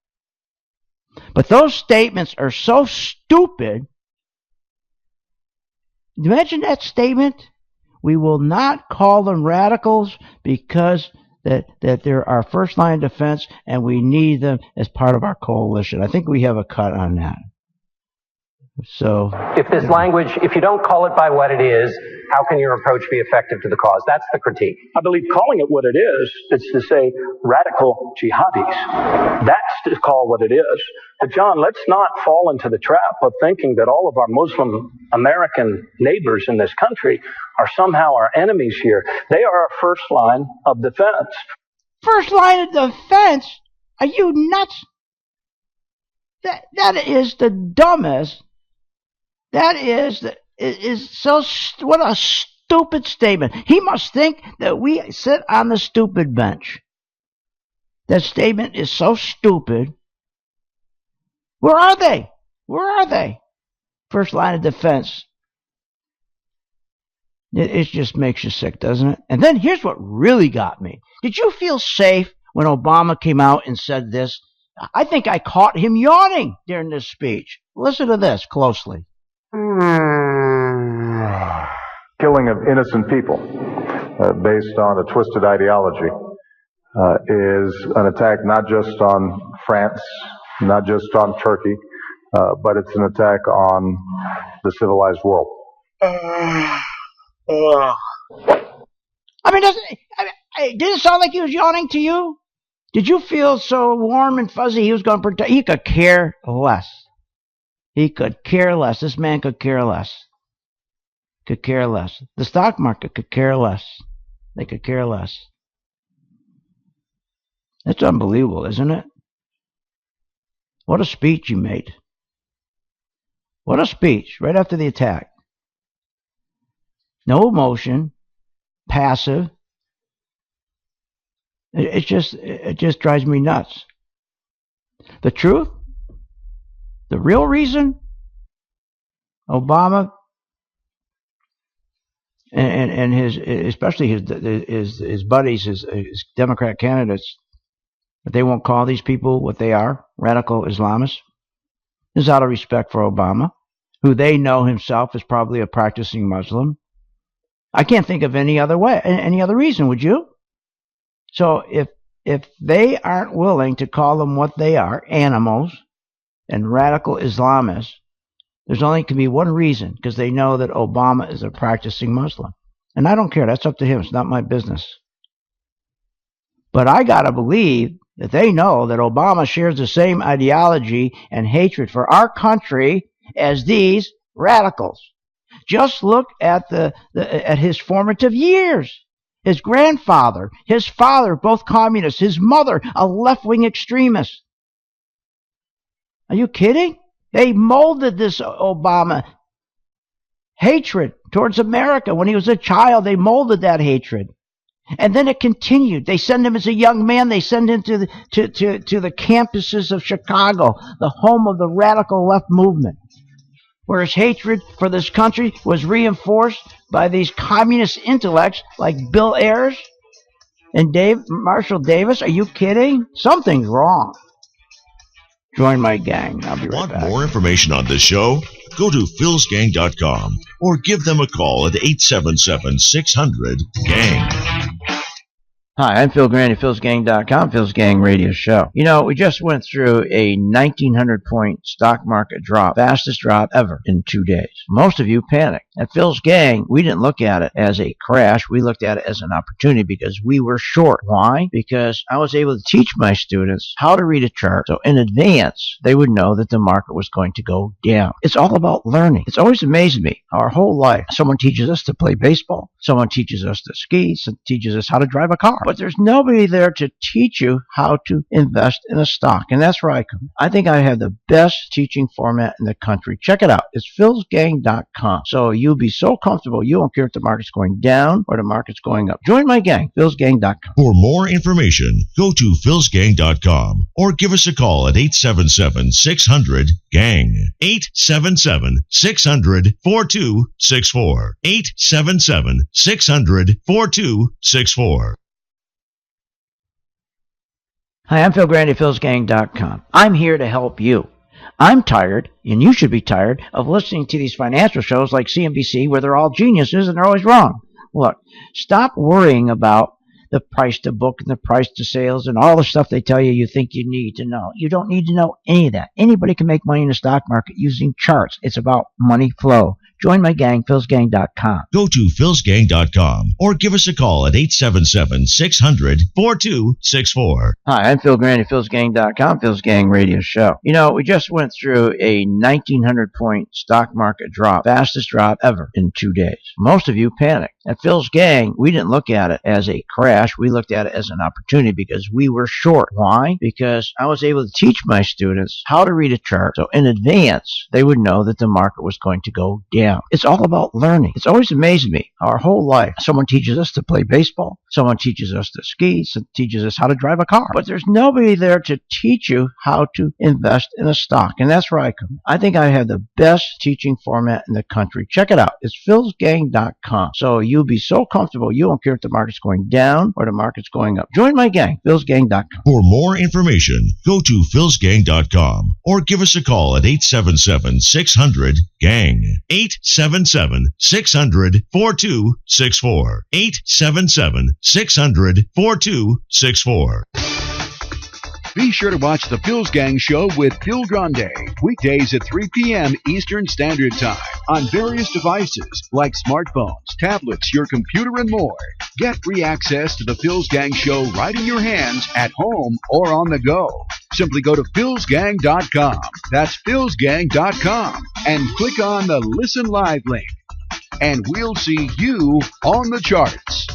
But those statements are so stupid. Imagine that statement. We will not call them radicals because that they're our first line of defense and we need them as part of our coalition. I think we have a cut on that. So, if this language, if you don't call it by what it is, how can your approach be effective to the cause? That's the critique. I believe calling it what it is to say radical jihadis. That's to call what it is. But John, let's not fall into the trap of thinking that all of our Muslim American neighbors in this country are somehow our enemies here. They are our first line of defense. First line of defense? Are you nuts? That is the dumbest. That is so. What a stupid statement. He must think that we sit on the stupid bench. That statement is so stupid. Where are they? Where are they? First line of defense. It just makes you sick, doesn't it? And then here's what really got me. Did you feel safe when Obama came out and said this? I think I caught him yawning during this speech. Listen to this closely. Killing of innocent people based on a twisted ideology is an attack not just on France, not just on Turkey, but it's an attack on the civilized world. I mean, it didn't sound like he was yawning to you? Did you feel so warm and fuzzy he was going to protect? He could care less. He could care less. This man could care less. Could care less. The stock market could care less. They could care less. That's unbelievable, isn't it? What a speech you made. What a speech right after the attack. No emotion. Passive. It just drives me nuts. The truth? The real reason Obama and his, especially his buddies, his Democrat candidates, that they won't call these people what they are, radical Islamists, is out of respect for Obama, who they know himself is probably a practicing Muslim. I can't think of any other way, any other reason, would you? So if they aren't willing to call them what they are, animals and radical Islamists, there's only can be one reason, because they know that Obama is a practicing Muslim. And I don't care. That's up to him. It's not my business. But I got to believe that they know that Obama shares the same ideology and hatred for our country as these radicals. Just look at at his formative years. His grandfather, his father, both communists, his mother, a left-wing extremist. Are you kidding? They molded this Obama hatred towards America. When he was a child, they molded that hatred. And then it continued. They send him as a young man. They send him to the campuses of Chicago, the home of the radical left movement, where his hatred for this country was reinforced by these communist intellects like Bill Ayers and Marshall Davis. Are you kidding? Something's wrong. Join my gang. I'll be right back. Want more information on this show? Go to philsgang.com or give them a call at 877-600-GANG. Hi, I'm Phil Grande, Phil'sGang.com, Phil's Gang Radio Show. You know, we just went through a 1,900-point stock market drop, fastest drop ever in 2 days. Most of you panicked. At Phil's Gang, we didn't look at it as a crash. We looked at it as an opportunity because we were short. Why? Because I was able to teach my students how to read a chart so in advance they would know that the market was going to go down. It's all about learning. It's always amazed me, our whole life. Someone teaches us to play baseball. Someone teaches us to ski. Someone teaches us how to drive a car. But there's nobody there to teach you how to invest in a stock. And that's where I come. I think I have the best teaching format in the country. Check it out. It's philsgang.com. So you'll be so comfortable. You don't care if the market's going down or the market's going up. Join my gang, philsgang.com. For more information, go to philsgang.com or give us a call at 877-600-GANG. 877-600-4264. 877-600-4264. Hi, I'm Phil Grande, philsgang.com. I'm here to help you. I'm tired, and you should be tired, of listening to these financial shows like CNBC where they're all geniuses and they're always wrong. Look, stop worrying about the price to book and the price to sales and all the stuff they tell you think you need to know. You don't need to know any of that. Anybody can make money in the stock market using charts. It's about money flow. Join my gang, philsgang.com. Go to philsgang.com or give us a call at 877-600-4264. Hi, I'm Phil Grande, philsgang.com, Phil's Gang Radio Show. You know, we just went through a 1,900-point stock market drop, fastest drop ever in 2 days. Most of you panicked. At Phil's Gang, we didn't look at it as a crash. We looked at it as an opportunity because we were short. Why? Because I was able to teach my students how to read a chart so in advance they would know that the market was going to go down. It's all about learning. It's always amazed me, our whole life. Someone teaches us to play baseball. Someone teaches us to ski. Someone teaches us how to drive a car. But there's nobody there to teach you how to invest in a stock. And that's where I come. I think I have the best teaching format in the country. Check it out. It's philsgang.com. So you'll be so comfortable. You don't care if the market's going down or the market's going up. Join my gang, philsgang.com. For more information, go to philsgang.com or give us a call at 877-600-GANG. 877-600-4264. 877-600-4264. Be sure to watch the Phil's Gang Show with Phil Grande, weekdays at 3 p.m. Eastern Standard Time on various devices like smartphones, tablets, your computer, and more. Get free access to the Phil's Gang Show right in your hands at home or on the go. Simply go to philsgang.com. That's philsgang.com and click on the Listen Live link. And we'll see you on the charts.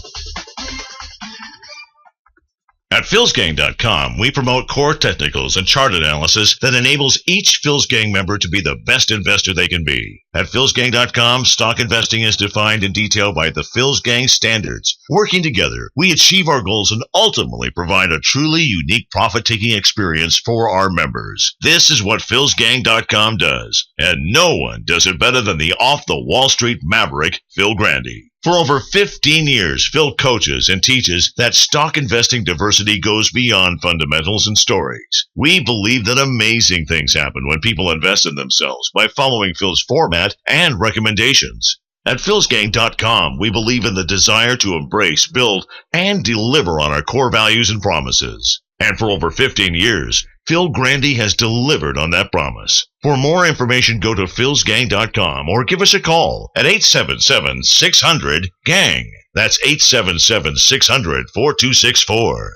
At philsgang.com, we promote core technicals and chart analysis that enables each Phil's Gang member to be the best investor they can be. At philsgang.com, stock investing is defined in detail by the Phil's Gang standards. Working together, we achieve our goals and ultimately provide a truly unique profit-taking experience for our members. This is what philsgang.com does, and no one does it better than the off-the-Wall Street maverick, Phil Grande. For over 15 years, Phil coaches and teaches that stock investing diversity goes beyond fundamentals and stories. We believe that amazing things happen when people invest in themselves by following Phil's format and recommendations. At philsgang.com, we believe in the desire to embrace, build, and deliver on our core values and promises. And for over 15 years, Phil Grande has delivered on that promise. For more information, go to philsgang.com or give us a call at 877-600-GANG. That's 877-600-4264.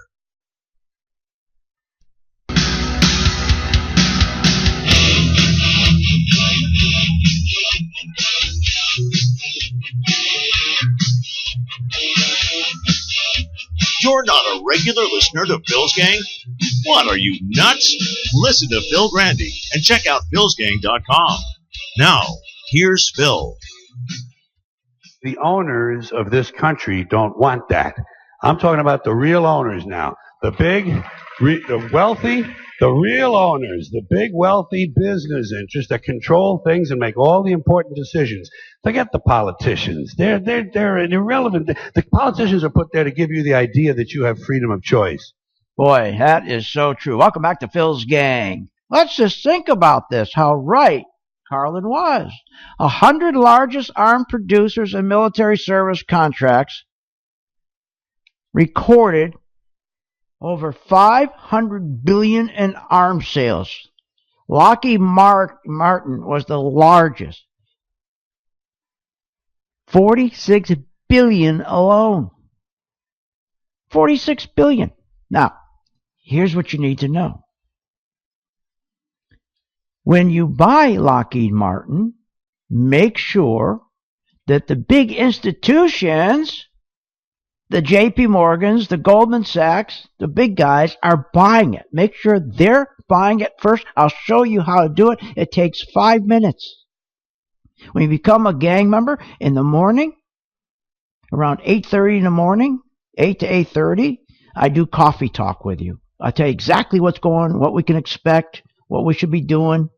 You're not a regular listener to Phil's Gang? What, are you nuts? Listen to Phil Grande and check out philsgang.com. Now, here's Phil. The owners of this country don't want that. I'm talking about the real owners now. The big, the wealthy, the real owners, the big wealthy business interests that control things and make all the important decisions. Forget the politicians. They're irrelevant. The politicians are put there to give you the idea that you have freedom of choice. Boy, that is so true. Welcome back to Phil's Gang. Let's just think about this, how right Carlin was. 100 largest armed producers and military service contracts recorded over $500 billion in arms sales. Lockheed Martin was the largest. $46 billion alone. $46 billion. Now, here's what you need to know. When you buy Lockheed Martin, make sure that the big institutions, the JP Morgans, the Goldman Sachs, the big guys are buying it. Make sure they're buying it first. I'll show you how to do it. It takes 5 minutes. When you become a gang member in the morning, around 8:30 in the morning, 8 to 8:30, I do coffee talk with you. I'll tell you exactly what's going on, what we can expect, what we should be doing.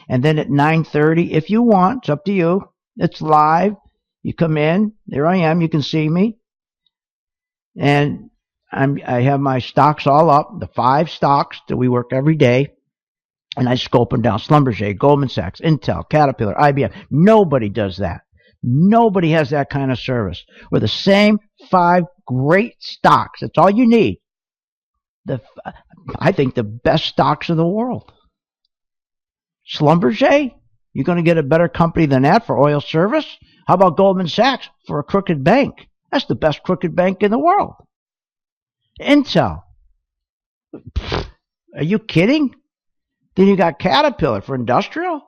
And then at 9:30, if you want, it's up to you. It's live. You come in. There I am. You can see me. And I have my stocks all up, the 5 stocks that we work every day. And I scope them down. Schlumberger, Goldman Sachs, Intel, Caterpillar, IBM. Nobody does that. Nobody has that kind of service. With the same 5 great stocks. That's all you need. I think the best stocks in the world. Schlumberger, you're going to get a better company than that for oil service? How about Goldman Sachs for a crooked bank? That's the best crooked bank in the world. Intel. Are you kidding? Then you got Caterpillar for industrial.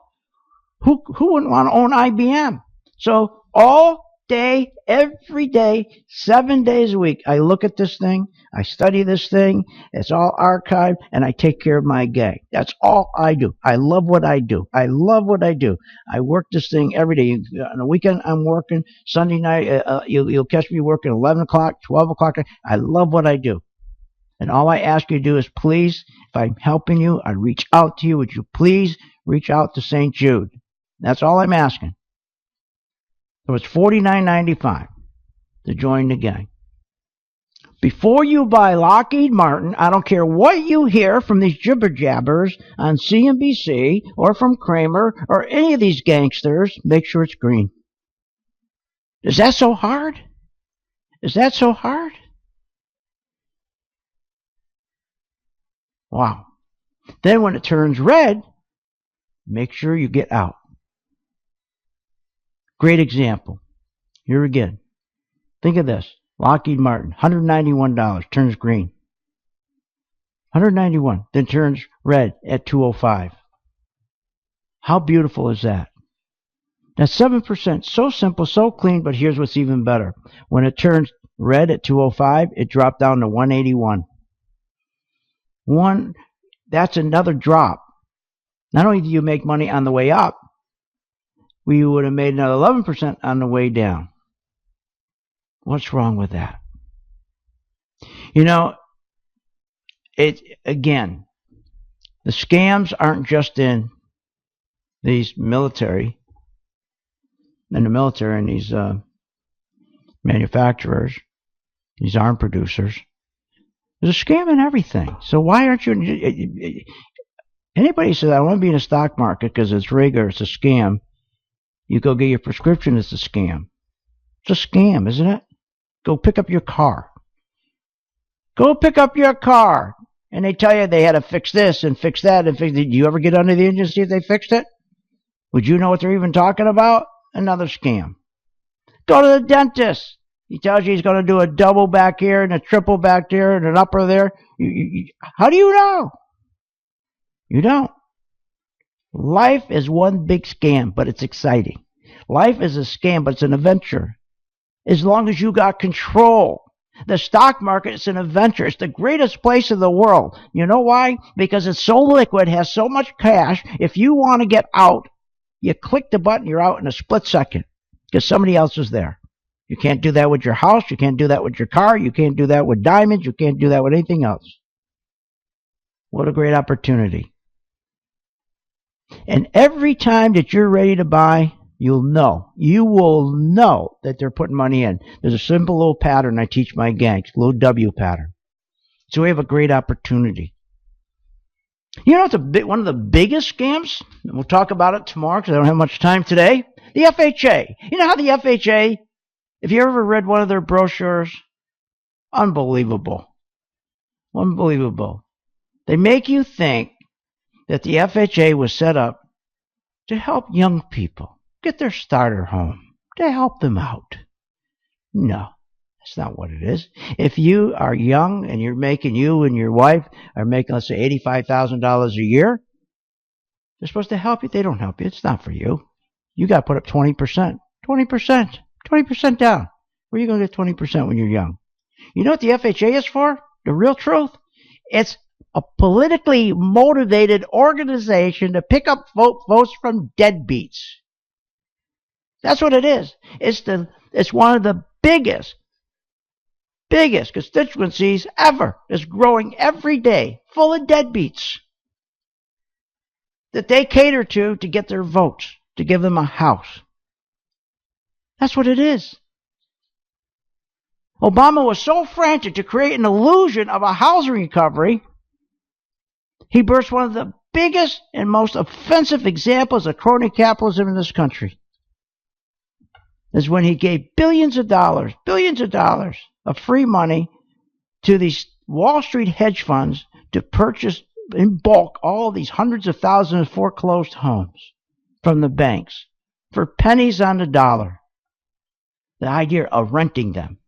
Who wouldn't want to own IBM? So all day, every day, 7 days a week, I look at this thing, I study this thing, it's all archived, and I take care of my gang. That's all I do. I love what I do. I love what I do. I work this thing every day. On the weekend, I'm working. Sunday night, you'll catch me working 11 o'clock, 12 o'clock. I love what I do. And all I ask you to do is please, if I'm helping you, I reach out to you. Would you please reach out to St. Jude? That's all I'm asking. So it's $49.95 to join the gang. Before you buy Lockheed Martin, I don't care what you hear from these jibber jabbers on CNBC or from Kramer or any of these gangsters, make sure it's green. Is that so hard? Is that so hard? Wow. Then when it turns red, make sure you get out. Great example. Here again. Think of this. Lockheed Martin, $191, turns green. $191, then turns red at $205. How beautiful is that? That's 7%. So simple, so clean, but here's what's even better. When it turns red at $205, it dropped down to $181. That's another drop. Not only do you make money on the way up, we would have made another 11% on the way down. What's wrong with that? You know, again, the scams aren't just in these military, and these manufacturers, these arm producers. There's a scam in everything. So why aren't you... Anybody says, I want to be in the stock market because it's rigged or it's a scam, you go get your prescription, it's a scam. It's a scam, isn't it? Go pick up your car. Go pick up your car. And they tell you they had to fix this and fix that and fix... Did you ever get under the engine and see if they fixed it? Would you know what they're even talking about? Another scam. Go to the dentist. He tells you he's going to do a double back here and a triple back there and an upper there. How do you know? You don't. Life is one big scam, but it's exciting. Life is a scam, but it's an adventure. As long as you got control. The stock market is an adventure. It's the greatest place in the world. You know why? Because it's so liquid, has so much cash. If you want to get out, you click the button, you're out in a split second because somebody else is there. You can't do that with your house. You can't do that with your car. You can't do that with diamonds. You can't do that with anything else. What a great opportunity. And every time that you're ready to buy, you will know that they're putting money in. There's a simple little pattern I teach my gangs, little W pattern. So we have a great opportunity. You know, it's one of the biggest scams. We'll talk about it tomorrow because I don't have much time today. The FHA. You know how the FHA, if you ever read one of their brochures, Unbelievable. Unbelievable. They make you think that the FHA was set up to help young people get their starter home, to help them out. No, that's not what it is. If you are young and you and your wife are making, let's say, $85,000 a year, they're supposed to help you. They don't help you. It's not for you. You got to put up 20%. 20% down. Where are you going to get 20% when you're young? You know what the FHA is for? The real truth? It's a politically motivated organization to pick up votes from deadbeats. That's what it is. It's one of the biggest constituencies ever. It's growing every day, full of deadbeats that they cater to get their votes, to give them a house. That's what it is. Obama was so frantic to create an illusion of a housing recovery, he burst one of the biggest and most offensive examples of crony capitalism in this country. Is when he gave billions of dollars of free money to these Wall Street hedge funds to purchase in bulk all these hundreds of thousands of foreclosed homes from the banks for pennies on the dollar. The idea of renting them.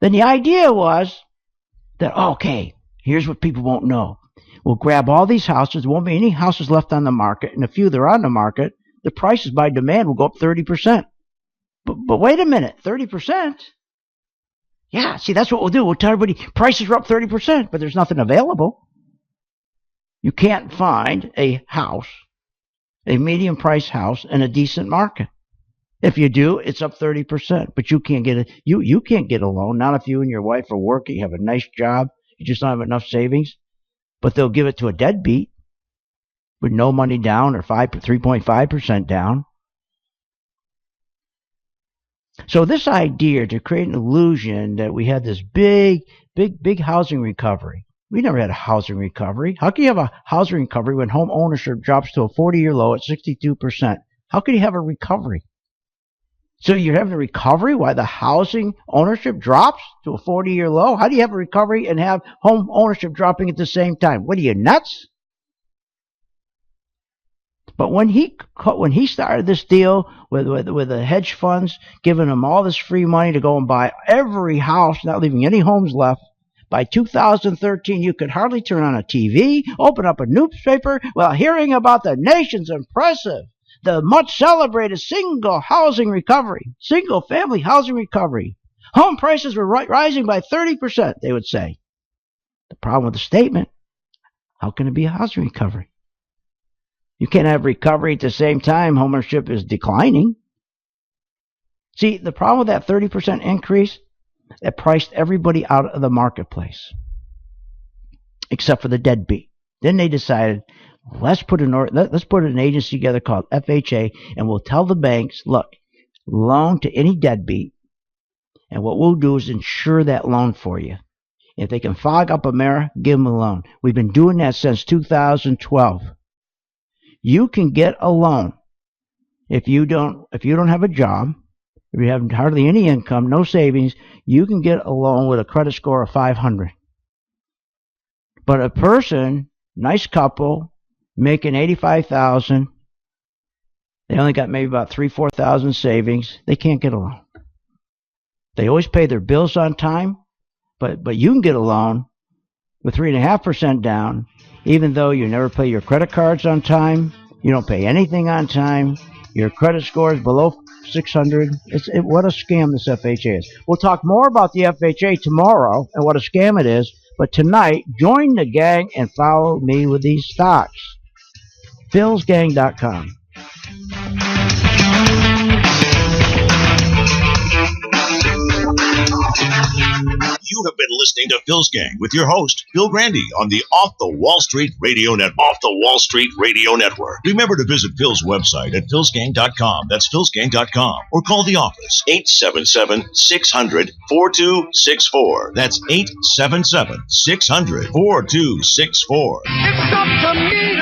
Then the idea was that, okay, here's what people won't know. We'll grab all these houses. There won't be any houses left on the market. And the few that are on the market, the prices by demand will go up 30%. But wait a minute, 30%? Yeah, see, that's what we'll do. We'll tell everybody prices are up 30%, but there's nothing available. You can't find a house, a medium price house in a decent market. If you do, it's up 30%, but you can't get you can't get a loan. Not if you and your wife are working, you have a nice job, you just don't have enough savings. But they'll give it to a deadbeat with no money down or 3.5% down. So this idea to create an illusion that we had this big housing recovery. We never had a housing recovery. How can you have a housing recovery when home ownership drops to a 40-year low at 62%? How can you have a recovery? So you're having a recovery while the housing ownership drops to a 40-year low? How do you have a recovery and have home ownership dropping at the same time? What are you, nuts? But when he started this deal with the hedge funds, giving them all this free money to go and buy every house, not leaving any homes left, by 2013 you could hardly turn on a TV, open up a newspaper, while hearing about the nation's impressive, the much celebrated single family housing recovery. Home prices were rising by 30%, they would say. The problem with the statement, how can it be a housing recovery? You can't have recovery at the same time homeownership is declining. See, the problem with that 30% increase, it priced everybody out of the marketplace, except for the deadbeat. Then they decided, let's put an agency together called FHA, and we'll tell the banks, look, loan to any deadbeat, and what we'll do is insure that loan for you. If they can fog up a mirror, give them a loan. We've been doing that since 2012. You can get a loan if you don't have a job, if you have hardly any income, no savings. You can get a loan with a credit score of 500. But a person, nice couple, making $85,000, they only got maybe about $3,000-4,000 savings. They can't get a loan. They always pay their bills on time, but you can get a loan with 3.5% down, even though you never pay your credit cards on time, you don't pay anything on time, your credit score is below 600. What a scam this FHA is. We'll talk more about the FHA tomorrow and what a scam it is, but tonight, join the gang and follow me with these stocks. philsgang.com. You have been listening to Phil's Gang with your host, Phil Grande, on the Off the Wall Street Radio Network. Off the Wall Street Radio Network. Remember to visit Phil's website at philsgang.com. That's philsgang.com. Or call the office, 877-600-4264. That's 877-600-4264. It's up to me.